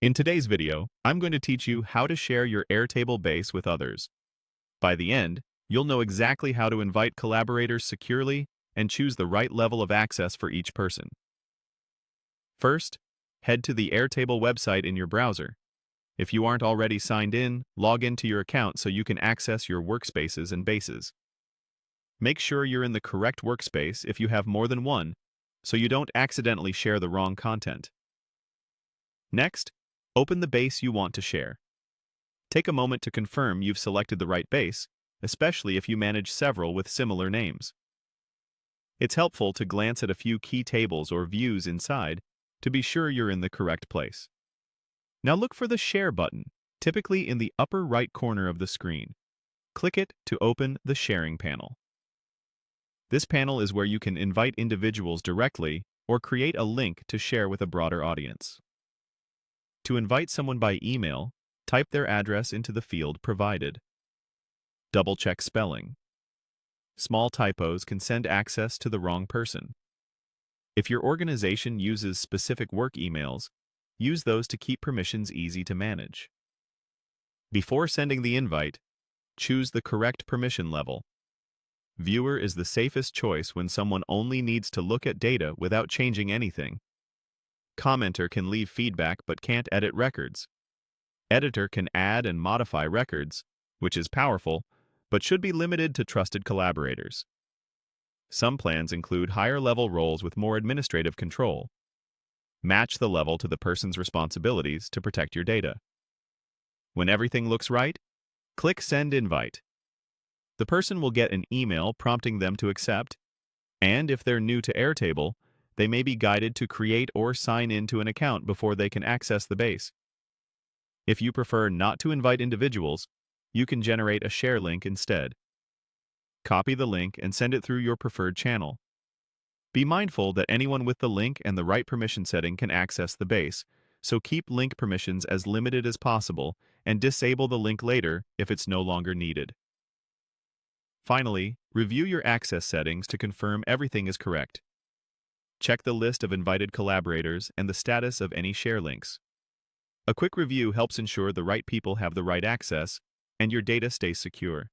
In today's video, I'm going to teach you how to share your Airtable base with others. By the end, you'll know exactly how to invite collaborators securely and choose the right level of access for each person. First, head to the Airtable website in your browser. If you aren't already signed in, log into your account so you can access your workspaces and bases. Make sure you're in the correct workspace if you have more than one, so you don't accidentally share the wrong content. Next, open the base you want to share. Take a moment to confirm you've selected the right base, especially if you manage several with similar names. It's helpful to glance at a few key tables or views inside to be sure you're in the correct place. Now look for the Share button, typically in the upper right corner of the screen. Click it to open the Sharing panel. This panel is where you can invite individuals directly or create a link to share with a broader audience. To invite someone by email, type their address into the field provided. Double-check spelling. Small typos can send access to the wrong person. If your organization uses specific work emails, use those to keep permissions easy to manage. Before sending the invite, choose the correct permission level. Viewer is the safest choice when someone only needs to look at data without changing anything. Commenter can leave feedback but can't edit records. Editor can add and modify records, which is powerful, but should be limited to trusted collaborators. Some plans include higher-level roles with more administrative control. Match the level to the person's responsibilities to protect your data. When everything looks right, click Send Invite. The person will get an email prompting them to accept, and if they're new to Airtable, they may be guided to create or sign into an account before they can access the base. If you prefer not to invite individuals, you can generate a share link instead. Copy the link and send it through your preferred channel. Be mindful that anyone with the link and the right permission setting can access the base, so keep link permissions as limited as possible and disable the link later if it's no longer needed. Finally, review your access settings to confirm everything is correct. Check the list of invited collaborators and the status of any share links. A quick review helps ensure the right people have the right access and your data stays secure.